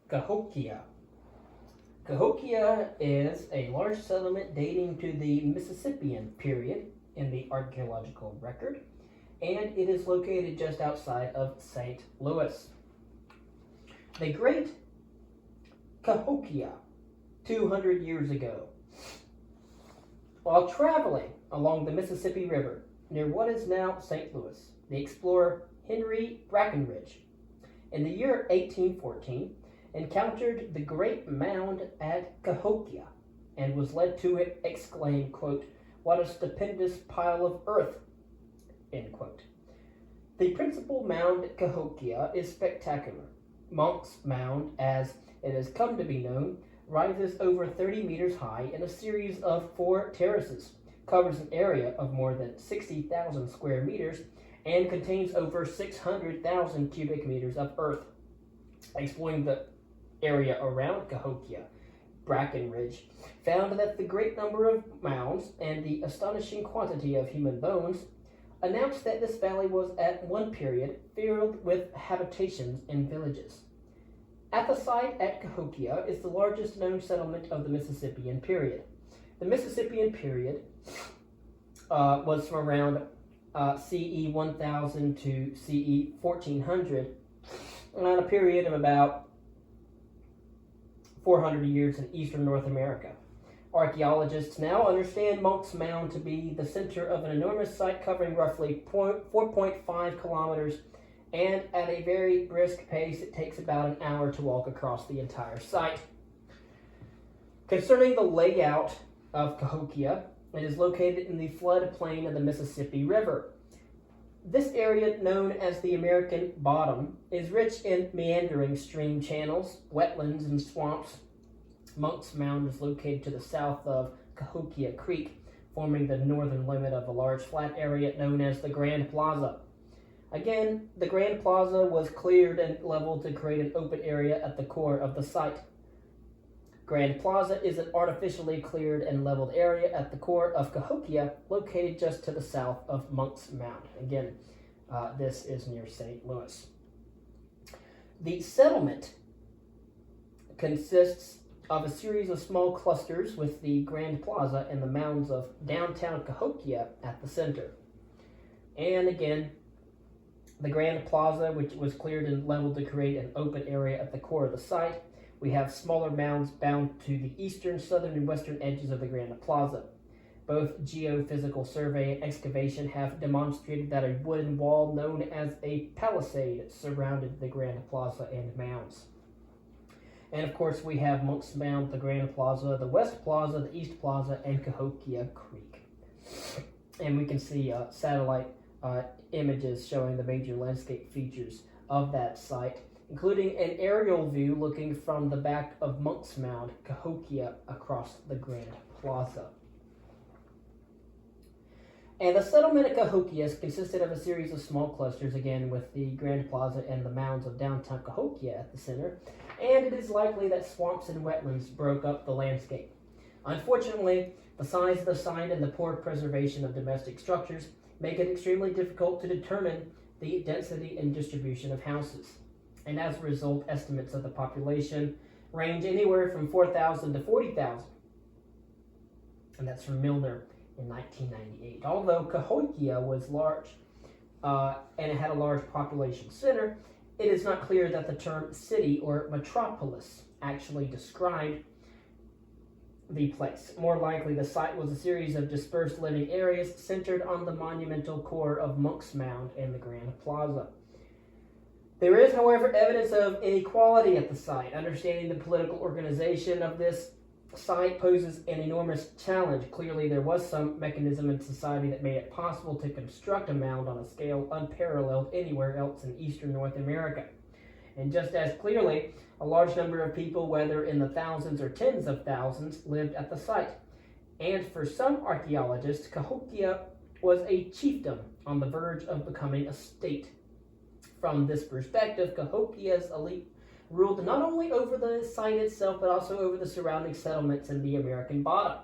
Cahokia. Cahokia is a large settlement dating to the Mississippian period in the archaeological record, and it is located just outside of St. Louis. The Great Cahokia, 200 years ago, while traveling along the Mississippi River near what is now St. Louis, the explorer Henry Brackenridge, in the year 1814, encountered the great mound at Cahokia and was led to it, exclaim, quote, "What a stupendous pile of earth," end quote. The principal mound at Cahokia is spectacular. Monk's Mound, as it has come to be known, rises over 30 meters high in a series of 4 terraces, covers an area of more than 60,000 square meters, and contains over 600,000 cubic meters of earth. Exploring the area around Cahokia, Brackenridge found that the great number of mounds and the astonishing quantity of human bones announced that this valley was at one period filled with habitations and villages. At the site at Cahokia is the largest known settlement of the Mississippian period. The Mississippian period was from around CE 1000 to CE 1400, on a period of about 400 years in eastern North America. Archaeologists now understand Monk's Mound to be the center of an enormous site covering roughly 4.5 kilometers, and at a very brisk pace, it takes about an hour to walk across the entire site. Concerning the layout of Cahokia, it is located in the floodplain of the Mississippi River. This area, known as the American Bottom, is rich in meandering stream channels, wetlands, and swamps. Monk's Mound is located to the south of Cahokia Creek, forming the northern limit of a large flat area known as the Grand Plaza. Again, the Grand Plaza was cleared and leveled to create an open area at the core of the site. Grand Plaza is an artificially cleared and leveled area at the core of Cahokia, located just to the south of Monk's Mound. Again, this is near St. Louis. The settlement consists of a series of small clusters with the Grand Plaza and the mounds of downtown Cahokia at the center. And again, the Grand Plaza, which was cleared and leveled to create an open area at the core of the site. We have smaller mounds bound to the eastern, southern, and western edges of the Grand Plaza. Both geophysical survey and excavation have demonstrated that a wooden wall known as a palisade surrounded the Grand Plaza and mounds. And of course, we have Monk's Mound, the Grand Plaza, the West Plaza, the East Plaza, and Cahokia Creek. And we can see satellite images showing the major landscape features of that site, including an aerial view looking from the back of Monk's Mound, Cahokia, across the Grand Plaza. And the settlement at Cahokia consisted of a series of small clusters, again with the Grand Plaza and the mounds of downtown Cahokia at the center, and it is likely that swamps and wetlands broke up the landscape. Unfortunately, the size of the site and the poor preservation of domestic structures make it extremely difficult to determine the density and distribution of houses. And as a result, estimates of the population range anywhere from 4,000 to 40,000. And that's from Milner in 1998. Although Cahokia was large and it had a large population center, it is not clear that the term city or metropolis actually described the place. More likely, the site was a series of dispersed living areas centered on the monumental core of Monk's Mound and the Grand Plaza. There is, however, evidence of inequality at the site. Understanding the political organization of this site poses an enormous challenge. Clearly, there was some mechanism in society that made it possible to construct a mound on a scale unparalleled anywhere else in eastern North America. And just as clearly, a large number of people, whether in the thousands or tens of thousands, lived at the site. And for some archaeologists, Cahokia was a chiefdom on the verge of becoming a state. From this perspective, Cahokia's elite ruled not only over the site itself, but also over the surrounding settlements in the American Bottom.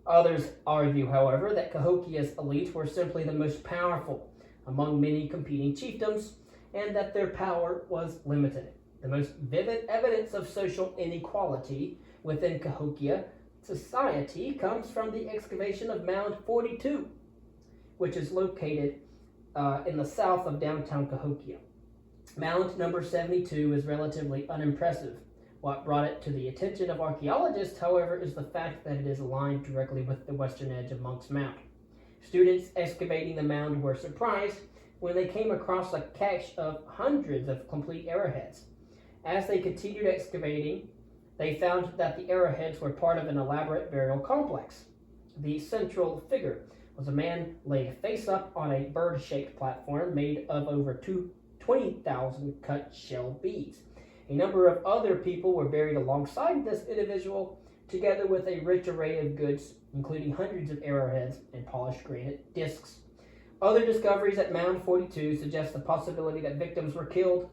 Others argue, however, that Cahokia's elite were simply the most powerful among many competing chiefdoms, and that their power was limited. The most vivid evidence of social inequality within Cahokia society comes from the excavation of Mound 42, which is located in the south of downtown Cahokia. Mound number 72 is relatively unimpressive. What brought it to the attention of archaeologists, however, is the fact that it is aligned directly with the western edge of Monk's Mound. Students excavating the mound were surprised when they came across a cache of hundreds of complete arrowheads. As they continued excavating, they found that the arrowheads were part of an elaborate burial complex. The central figure was a man laid face up on a bird-shaped platform made of over 20,000 cut shell beads. A number of other people were buried alongside this individual, together with a rich array of goods, including hundreds of arrowheads and polished granite discs. Other discoveries at Mound 42 suggest the possibility that victims were killed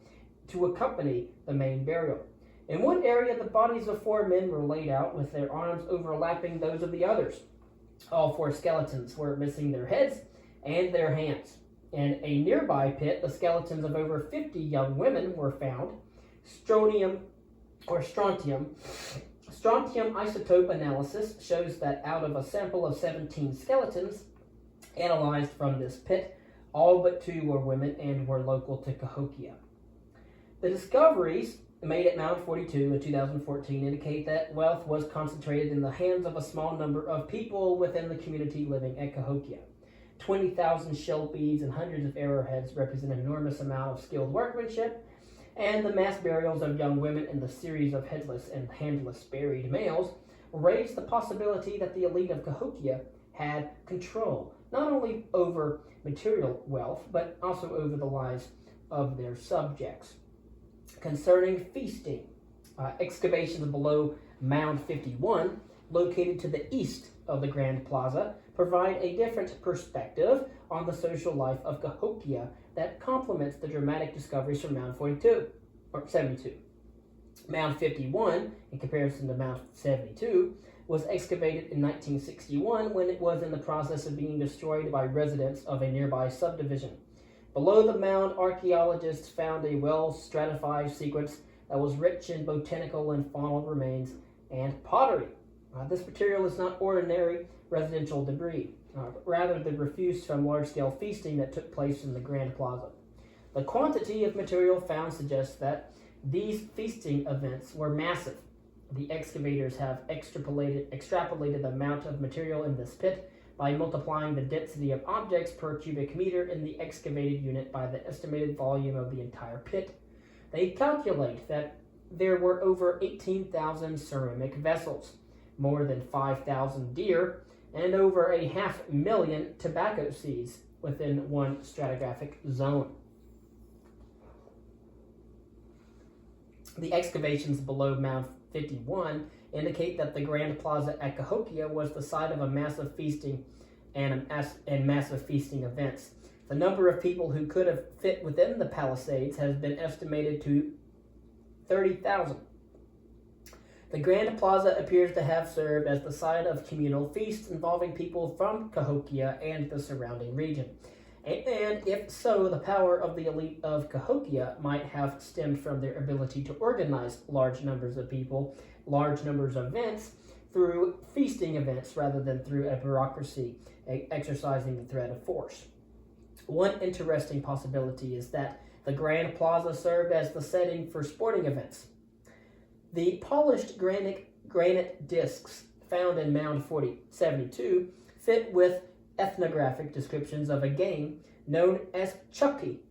to accompany the main burial. In one area, the bodies of 4 men were laid out with their arms overlapping those of the others. All 4 skeletons were missing their heads and their hands. In a nearby pit, the skeletons of over 50 young women were found. Strontium isotope analysis shows that out of a sample of 17 skeletons analyzed from this pit, all but 2 were women and were local to Cahokia. The discoveries made at Mound 42 in 2014 indicate that wealth was concentrated in the hands of a small number of people within the community living at Cahokia. 20,000 shell beads and hundreds of arrowheads represent an enormous amount of skilled workmanship, and the mass burials of young women and the series of headless and handless buried males raised the possibility that the elite of Cahokia had control, not only over material wealth, but also over the lives of their subjects. Concerning feasting, excavations below Mound 51, located to the east of the Grand Plaza, provide a different perspective on the social life of Cahokia that complements the dramatic discoveries from Mound 72. Mound 51, in comparison to Mound 72, was excavated in 1961 when it was in the process of being destroyed by residents of a nearby subdivision. Below the mound, archaeologists found a well-stratified sequence that was rich in botanical and faunal remains and pottery. This material is not ordinary residential debris, but rather the refuse from large-scale feasting that took place in the Grand Plaza. The quantity of material found suggests that these feasting events were massive. The excavators have extrapolated the amount of material in this pit by multiplying the density of objects per cubic meter in the excavated unit by the estimated volume of the entire pit. They calculate that there were over 18,000 ceramic vessels, more than 5,000 deer, and over 500,000 tobacco seeds within one stratigraphic zone. The excavations below Mound 51 indicate that the Grand Plaza at Cahokia was the site of a massive feasting and massive feasting events. The number of people who could have fit within the palisades has been estimated to 30,000. The Grand Plaza appears to have served as the site of communal feasts involving people from Cahokia and the surrounding region. And if so, the power of the elite of Cahokia might have stemmed from their ability to organize large numbers of people, large numbers of events, through feasting events rather than through a bureaucracy exercising the threat of force. One interesting possibility is that the Grand Plaza served as the setting for sporting events. The polished granite discs found in Mound 72 fit with ethnographic descriptions of a game known as chucky,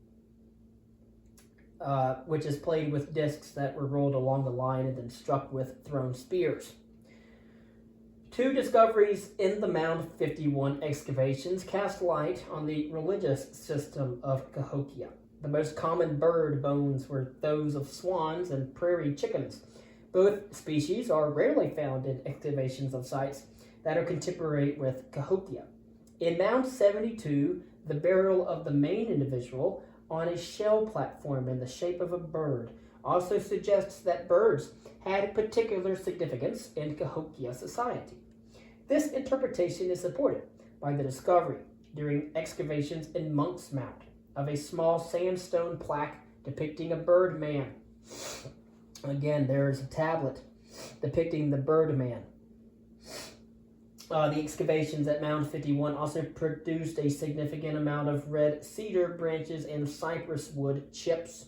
which is played with discs that were rolled along the line and then struck with thrown spears. 2 discoveries in the Mound 51 excavations cast light on the religious system of Cahokia. The most common bird bones were those of swans and prairie chickens. Both species are rarely found in excavations of sites that are contemporary with Cahokia. In Mound 72, the burial of the main individual on a shell platform in the shape of a bird also suggests that birds had particular significance in Cahokia society. This interpretation is supported by the discovery during excavations in Monk's Mound of a small sandstone plaque depicting a bird man Again, there is a tablet depicting the Birdman. The excavations at Mound 51 also produced a significant amount of red cedar branches and cypress wood chips.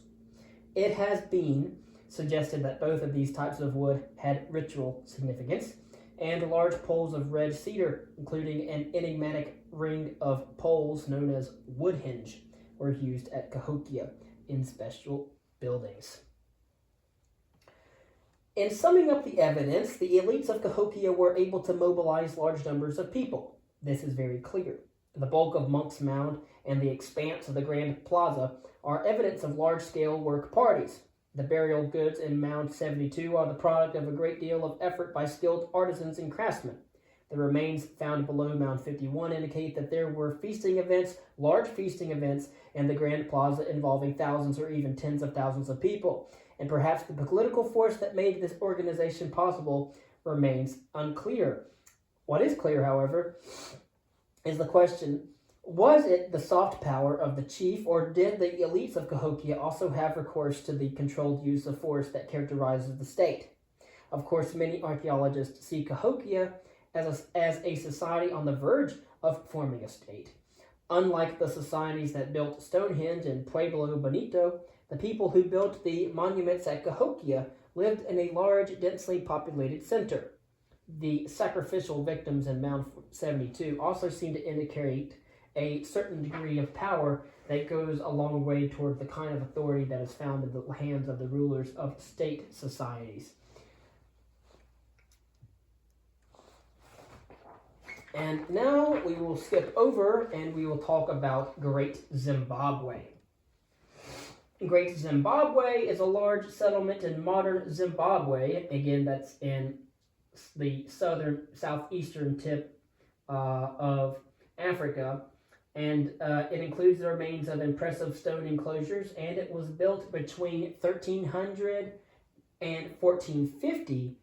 It has been suggested that both of these types of wood had ritual significance, and large poles of red cedar, including an enigmatic ring of poles known as wood hinge, were used at Cahokia in special buildings. In summing up the evidence, the elites of Cahokia were able to mobilize large numbers of people. This is very clear. The bulk of Monk's Mound and the expanse of the Grand Plaza are evidence of large-scale work parties. The burial goods in Mound 72 are the product of a great deal of effort by skilled artisans and craftsmen. The remains found below Mound 51 indicate that there were feasting events, large feasting events, in the Grand Plaza involving thousands or even tens of thousands of people. And perhaps the political force that made this organization possible remains unclear. What is clear, however, is the question, was it the soft power of the chief, or did the elites of Cahokia also have recourse to the controlled use of force that characterizes the state? Of course, many archaeologists see Cahokia as a society on the verge of forming a state. Unlike the societies that built Stonehenge and Pueblo Bonito, the people who built the monuments at Cahokia lived in a large, densely populated center. The sacrificial victims in Mound 72 also seem to indicate a certain degree of power that goes a long way toward the kind of authority that is found in the hands of the rulers of state societies. And now we will skip over and we will talk about Great Zimbabwe. Great Zimbabwe is a large settlement in modern Zimbabwe. Again, that's in the southeastern tip of Africa. And it includes the remains of impressive stone enclosures, and it was built between 1300 and 1450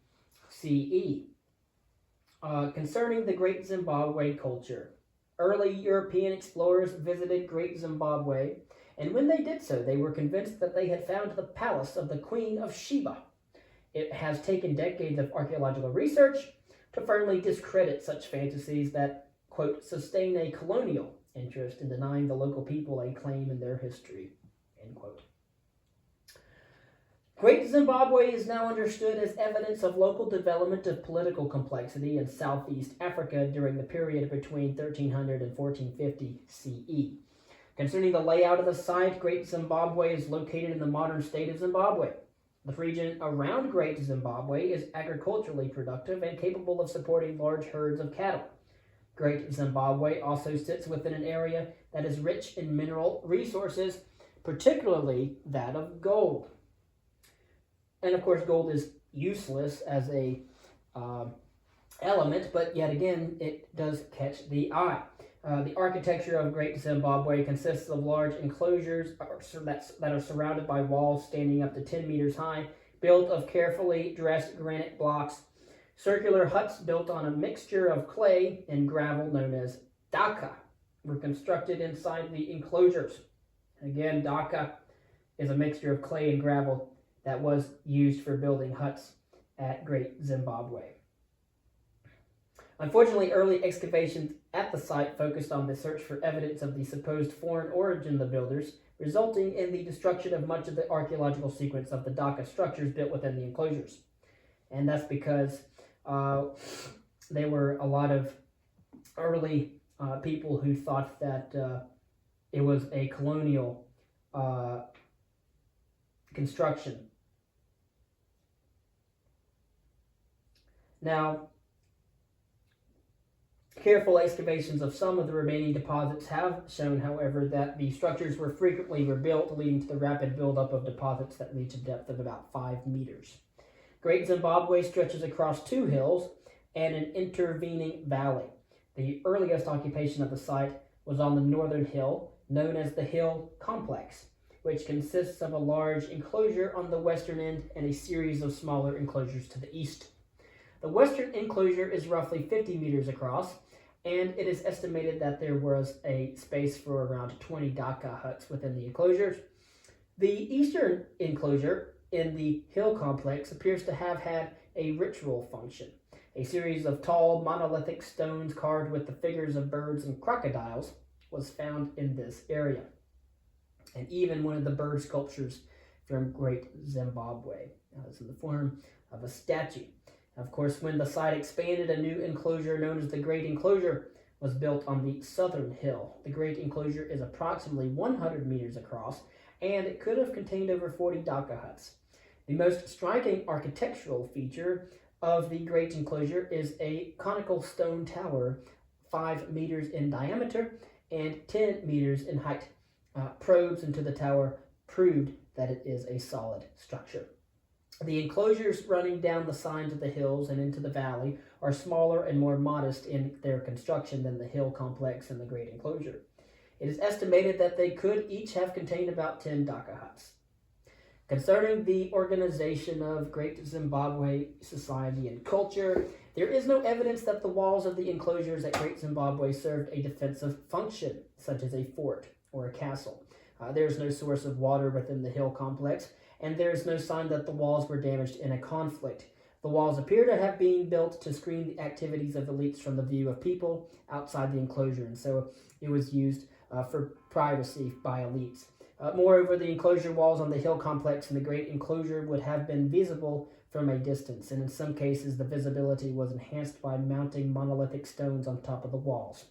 CE. Concerning the Great Zimbabwe culture, early European explorers visited Great Zimbabwe, and when they did so, they were convinced that they had found the palace of the Queen of Sheba. It has taken decades of archaeological research to firmly discredit such fantasies that, quote, sustain a colonial interest in denying the local people a claim in their history, end quote. Great Zimbabwe is now understood as evidence of local development of political complexity in Southeast Africa during the period between 1300 and 1450 CE. Concerning the layout of the site, Great Zimbabwe is located in the modern state of Zimbabwe. The region around Great Zimbabwe is agriculturally productive and capable of supporting large herds of cattle. Great Zimbabwe also sits within an area that is rich in mineral resources, particularly that of gold. And of course, gold is useless as a element, but yet again, it does catch the eye. The architecture of Great Zimbabwe consists of large enclosures that are surrounded by walls standing up to 10 meters high, built of carefully dressed granite blocks. Circular huts built on a mixture of clay and gravel known as daka were constructed inside the enclosures. Again, daka is a mixture of clay and gravel that was used for building huts at Great Zimbabwe. Unfortunately, early excavations at the site focused on the search for evidence of the supposed foreign origin of the builders, resulting in the destruction of much of the archaeological sequence of the daka structures built within the enclosures. And that's because there were a lot of early people who thought that it was a colonial construction. Now, careful excavations of some of the remaining deposits have shown, however, that the structures were frequently rebuilt, leading to the rapid buildup of deposits that reach a depth of about 5 meters. Great Zimbabwe stretches across 2 hills and an intervening valley. The earliest occupation of the site was on the northern hill, known as the Hill Complex, which consists of a large enclosure on the western end and a series of smaller enclosures to the east. The western enclosure is roughly 50 meters across, and it is estimated that there was a space for around 20 daka huts within the enclosures. The eastern enclosure in the hill complex appears to have had a ritual function. A series of tall monolithic stones carved with the figures of birds and crocodiles was found in this area. And even one of the bird sculptures from Great Zimbabwe is in the form of a statue. Of course, when the site expanded, a new enclosure known as the Great Enclosure was built on the southern hill. The Great Enclosure is approximately 100 meters across, and it could have contained over 40 Dhaka huts. The most striking architectural feature of the Great Enclosure is a conical stone tower 5 meters in diameter and 10 meters in height. Probes into the tower proved that it is a solid structure. The enclosures running down the sides of the hills and into the valley are smaller and more modest in their construction than the hill complex and the Great Enclosure. It is estimated that they could each have contained about 10 Dhaka huts. Concerning the organization of Great Zimbabwe society and culture, there is no evidence that the walls of the enclosures at Great Zimbabwe served a defensive function, such as a fort or a castle. There is no source of water within the hill complex, and there is no sign that the walls were damaged in a conflict. The walls appear to have been built to screen the activities of elites from the view of people outside the enclosure, and so it was used for privacy by elites. Moreover, the enclosure walls on the hill complex and the Great Enclosure would have been visible from a distance, and in some cases the visibility was enhanced by mounting monolithic stones on top of the walls.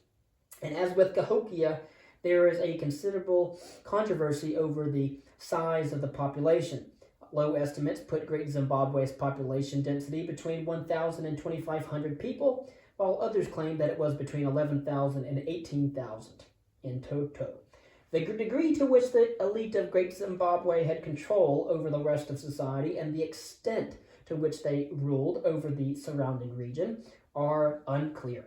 And as with Cahokia, there is a considerable controversy over the size of the population. Low estimates put Great Zimbabwe's population density between 1,000 and 2,500 people, while others claim that it was between 11,000 and 18,000 in toto. The degree to which the elite of Great Zimbabwe had control over the rest of society and the extent to which they ruled over the surrounding region are unclear.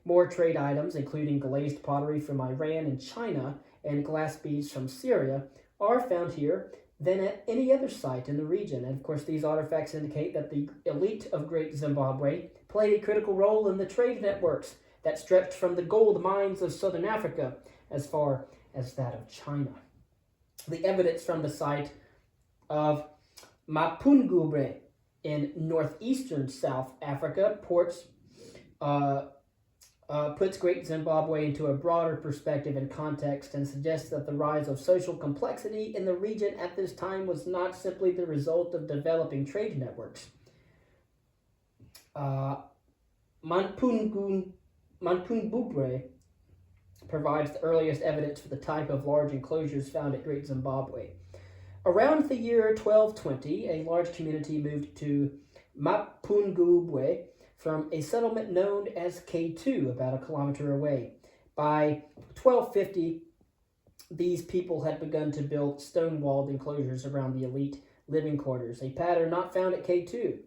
More trade items, including glazed pottery from Iran and China and glass beads from Syria, are found here than at any other site in the region. And of course, these artifacts indicate that the elite of Great Zimbabwe played a critical role in the trade networks that stretched from the gold mines of southern Africa as far as that of China. The evidence from the site of Mapungubwe in northeastern South Africa puts Great Zimbabwe into a broader perspective and context and suggests that the rise of social complexity in the region at this time was not simply the result of developing trade networks. Mapungubwe provides the earliest evidence for the type of large enclosures found at Great Zimbabwe. Around the year 1220, a large community moved to Mapungubwe from a settlement known as K2, about a kilometer away. By 1250, these people had begun to build stone-walled enclosures around the elite living quarters, a pattern not found at K2.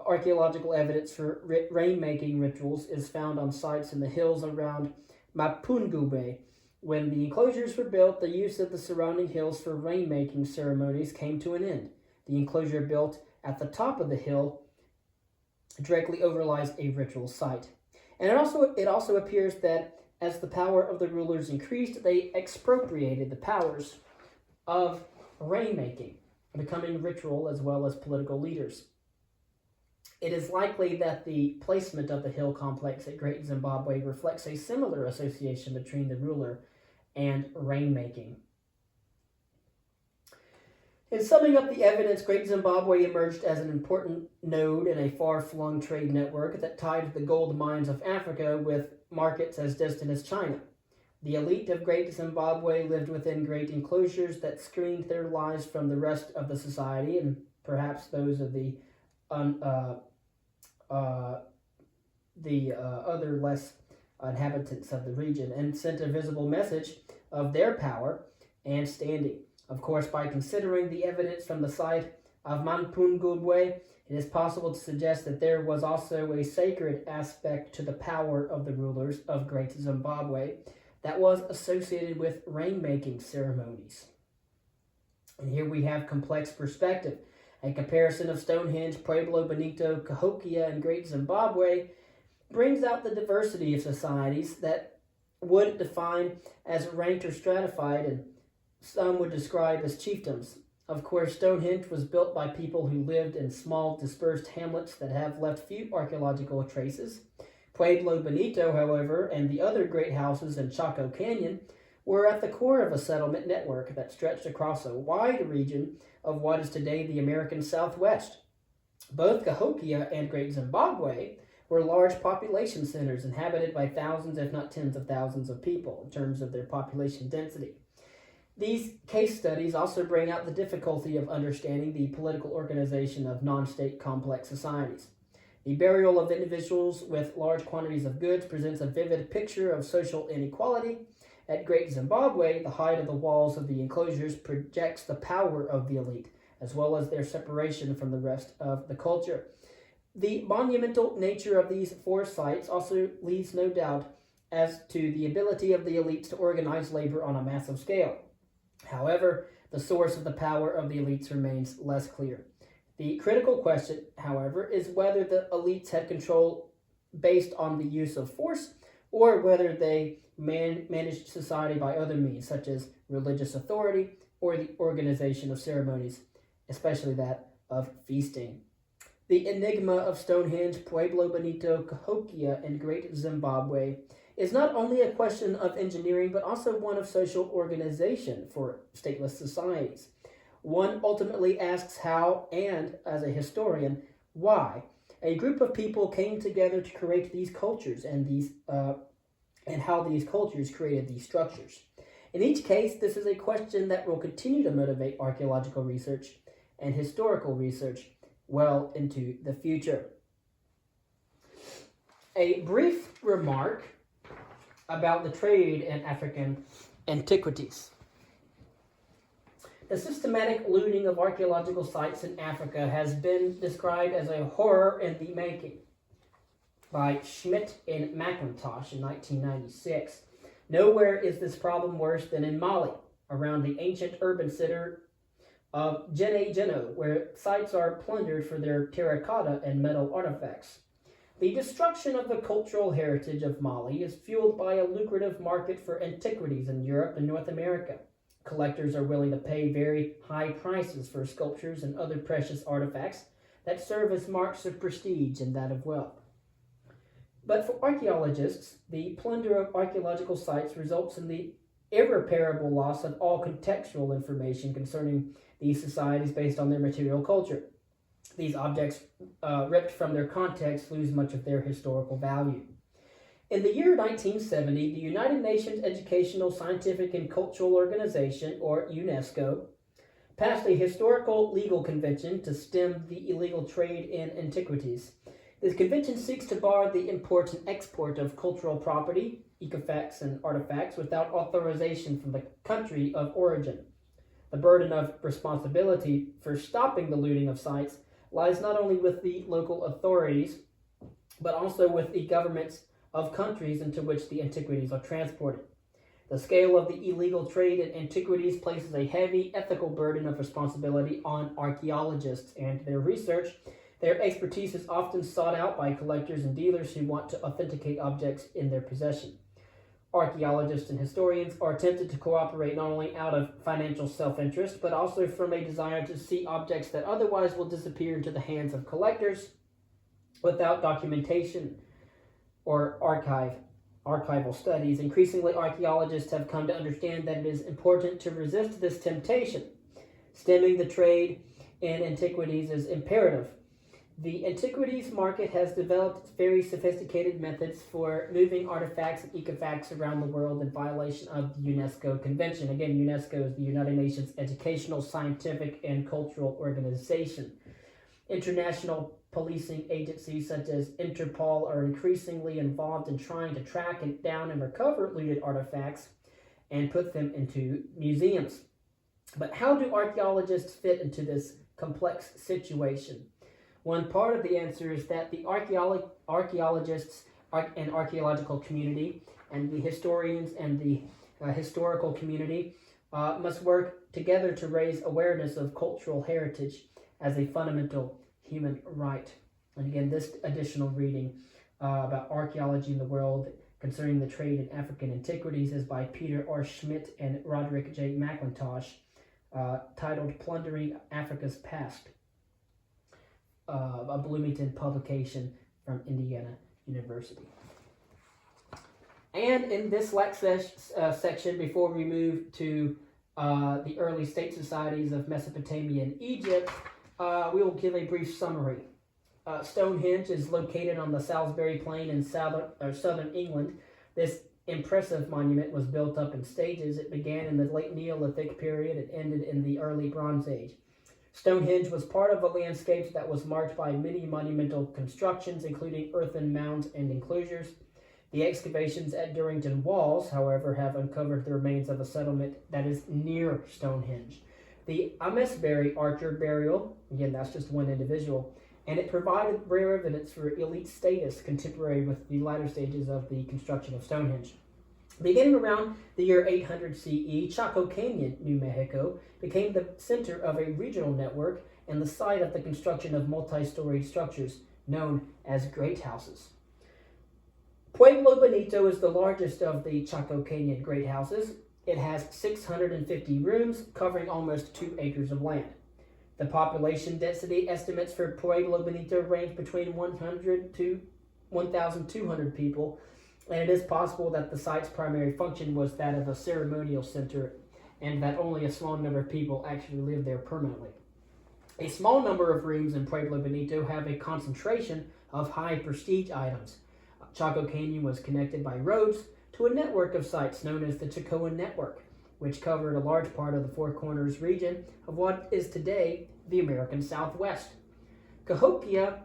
Archaeological evidence for rain-making rituals is found on sites in the hills around Mapungubwe. When the enclosures were built, the use of the surrounding hills for rain-making ceremonies came to an end. The enclosure built at the top of the hill directly overlies a ritual site. And it also appears that as the power of the rulers increased, they expropriated the powers of rain-making, becoming ritual as well as political leaders. It is likely that the placement of the hill complex at Great Zimbabwe reflects a similar association between the ruler and rain-making. In summing up the evidence, Great Zimbabwe emerged as an important node in a far-flung trade network that tied the gold mines of Africa with markets as distant as China. The elite of Great Zimbabwe lived within great enclosures that screened their lives from the rest of the society and perhaps those of the other less inhabitants of the region, and sent a visible message of their power and standing. Of course, by considering the evidence from the site of Mapungubwe, it is possible to suggest that there was also a sacred aspect to the power of the rulers of Great Zimbabwe that was associated with rain-making ceremonies. And here we have complex perspective. A comparison of Stonehenge, Pueblo Bonito, Cahokia, and Great Zimbabwe brings out the diversity of societies that would define as ranked or stratified, and some would describe as chiefdoms. Of course, Stonehenge was built by people who lived in small, dispersed hamlets that have left few archaeological traces. Pueblo Bonito, however, and the other great houses in Chaco Canyon were at the core of a settlement network that stretched across a wide region of what is today the American Southwest. Both Cahokia and Great Zimbabwe were large population centers inhabited by thousands, if not tens of thousands of people in terms of their population density. These case studies also bring out the difficulty of understanding the political organization of non-state complex societies. The burial of individuals with large quantities of goods presents a vivid picture of social inequality. At Great Zimbabwe, the height of the walls of the enclosures projects the power of the elite, as well as their separation from the rest of the culture. The monumental nature of these four sites also leaves no doubt as to the ability of the elites to organize labor on a massive scale. However, the source of the power of the elites remains less clear. The critical question, however, is whether the elites had control based on the use of force or whether they managed society by other means, such as religious authority or the organization of ceremonies, especially that of feasting. The enigma of Stonehenge, Pueblo Bonito, Cahokia, and Great Zimbabwe is not only a question of engineering, but also one of social organization for stateless societies. One ultimately asks how, and as a historian, why a group of people came together to create these cultures and how these cultures created these structures. In each case, this is a question that will continue to motivate archaeological research and historical research well into the future. A brief remark about the trade in African antiquities. The systematic looting of archaeological sites in Africa has been described as a horror in the making by Schmidt and McIntosh in 1996. Nowhere is this problem worse than in Mali, around the ancient urban center of Gene, where sites are plundered for their terracotta and metal artifacts. The destruction of the cultural heritage of Mali is fueled by a lucrative market for antiquities in Europe and North America. Collectors are willing to pay very high prices for sculptures and other precious artifacts that serve as marks of prestige and that of wealth. But for archaeologists, the plunder of archaeological sites results in the irreparable loss of all contextual information concerning these societies based on their material culture. These objects, ripped from their context, lose much of their historical value. In the year 1970, the United Nations Educational, Scientific, and Cultural Organization, or UNESCO, passed a historical legal convention to stem the illegal trade in antiquities. This convention seeks to bar the import and export of cultural property, artifacts, and artifacts without authorization from the country of origin. The burden of responsibility for stopping the looting of sites lies not only with the local authorities, but also with the governments of countries into which the antiquities are transported. The scale of the illegal trade in antiquities places a heavy ethical burden of responsibility on archaeologists and their research. Their expertise is often sought out by collectors and dealers who want to authenticate objects in their possession. Archaeologists and historians are tempted to cooperate not only out of financial self-interest, but also from a desire to see objects that otherwise will disappear into the hands of collectors without documentation or archival studies. Increasingly, archaeologists have come to understand that it is important to resist this temptation. Stemming the trade in antiquities is imperative. The antiquities market has developed very sophisticated methods for moving artifacts and ecofacts around the world in violation of the UNESCO Convention. Again, UNESCO is the United Nations Educational, Scientific, and Cultural Organization. International policing agencies such as Interpol are increasingly involved in trying to track down and recover looted artifacts and put them into museums. But how do archaeologists fit into this complex situation? One part of the answer is that the archaeologists and archaeological community and the historians and the historical community must work together to raise awareness of cultural heritage as a fundamental human right. And again, this additional reading about archaeology in the world concerning the trade in African antiquities is by Peter R. Schmidt and Roderick J. McIntosh. titled Plundering Africa's Past, a Bloomington publication from Indiana University. And in this section, before we move to the early state societies of Mesopotamia and Egypt, we will give a brief summary. Stonehenge is located on the Salisbury Plain in southern England. This impressive monument was built up in stages. It began in the late Neolithic period and ended in the early Bronze Age. Stonehenge was part of a landscape that was marked by many monumental constructions, including earthen mounds and enclosures. The excavations at Durrington Walls, however, have uncovered the remains of a settlement that is near Stonehenge. The Amesbury Archer burial, again, that's just one individual, and it provided rare evidence for elite status contemporary with the latter stages of the construction of Stonehenge. Beginning around the year 800 CE, Chaco Canyon, New Mexico, became the center of a regional network and the site of the construction of multi-storied structures known as great houses. Pueblo Bonito is the largest of the Chaco Canyon great houses. It has 650 rooms covering almost 2 acres of land. The population density estimates for Pueblo Bonito range between 100 to 1,200 people, and it is possible that the site's primary function was that of a ceremonial center and that only a small number of people actually lived there permanently. A small number of rooms in Pueblo Bonito have a concentration of high prestige items. Chaco Canyon was connected by roads to a network of sites known as the Chacoan Network, which covered a large part of the Four Corners region of what is today the American Southwest. Cahokia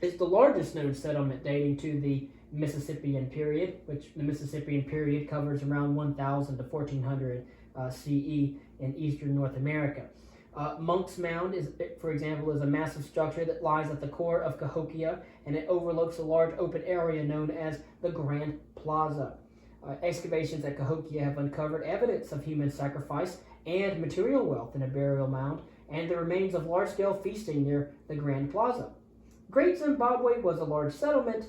is the largest known settlement dating to the Mississippian period, which the Mississippian period covers around 1000 to 1400 CE in eastern North America. Monk's Mound, for example, is a massive structure that lies at the core of Cahokia, and it overlooks a large open area known as the Grand Plaza. Excavations at Cahokia have uncovered evidence of human sacrifice and material wealth in a burial mound, and the remains of large-scale feasting near the Grand Plaza. Great Zimbabwe was a large settlement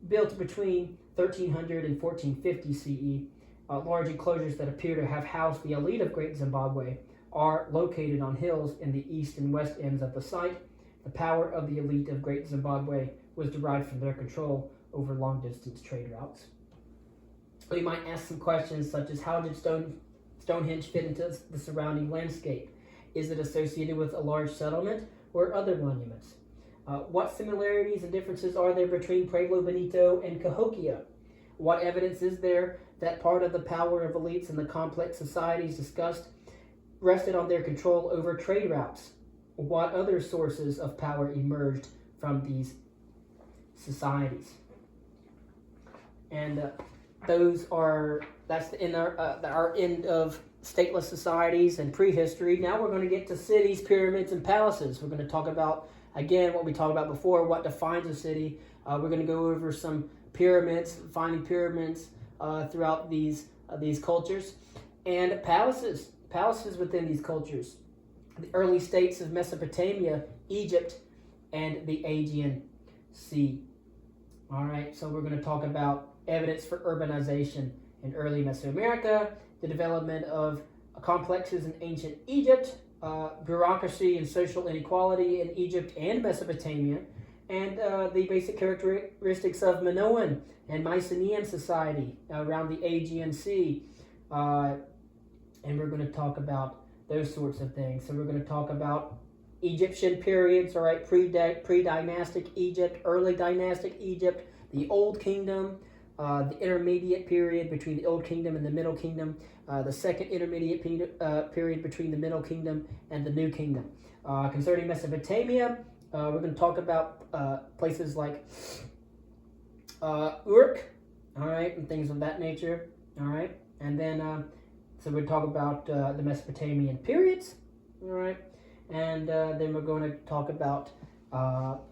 built between 1300 and 1450 CE. Large enclosures that appear to have housed the elite of Great Zimbabwe are located on hills in the east and west ends of the site. The power of the elite of Great Zimbabwe was derived from their control over long-distance trade routes. We might ask some questions such as, how did Stonehenge fit into the surrounding landscape? Is it associated with a large settlement or other monuments? What similarities and differences are there between Pueblo Bonito and Cahokia? What evidence is there that part of the power of elites in the complex societies discussed rested on their control over trade routes? What other sources of power emerged from these societies? And that's our end of stateless societies and prehistory. Now we're going to get to cities, pyramids, and palaces. We're going to talk about, again, what we talked about before, what defines a city. We're going to go over some pyramids, finding pyramids throughout these cultures, and palaces within these cultures. The early states of Mesopotamia, Egypt, and the Aegean Sea. All right, so we're going to talk about evidence for urbanization in early Mesoamerica, the development of complexes in ancient Egypt, bureaucracy and social inequality in Egypt and Mesopotamia, and the basic characteristics of Minoan and Mycenaean society around the Aegean Sea. And we're going to talk about those sorts of things. So we're going to talk about Egyptian periods, all right, pre-dynastic Egypt, early dynastic Egypt, the Old Kingdom, the intermediate period between the Old Kingdom and the Middle Kingdom, the second intermediate period between the Middle Kingdom and the New Kingdom. Concerning Mesopotamia, we're going to talk about places like Uruk, all right, and things of that nature, all right, and then so we'll talk about the Mesopotamian periods, all right, and then we're going to talk about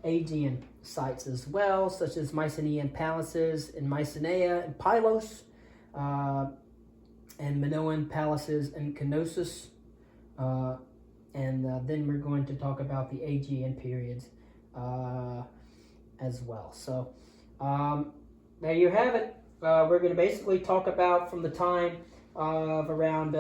Aegean sites as well, such as Mycenaean palaces in Mycenae and Pylos, and Minoan palaces in Knossos, and then we're going to talk about the Aegean periods as well. So there you have it. We're going to basically talk about from the time of around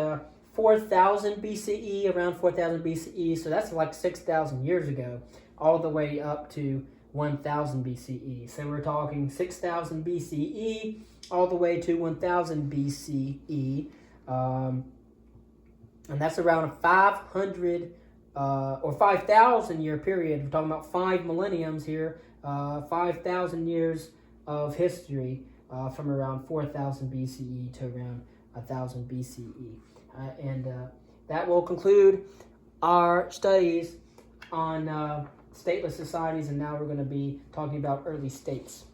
4,000 BCE, around 4,000 BCE, so that's like 6,000 years ago, all the way up to 1,000 BCE. So we're talking 6,000 BCE all the way to 1,000 BCE, and that's around a 500 or 5,000 year period. We're talking about 5 millenniums here, 5,000 years of history from around 4,000 BCE to around 1,000 BCE. And that will conclude our studies on stateless societies, and now we're going to be talking about early states.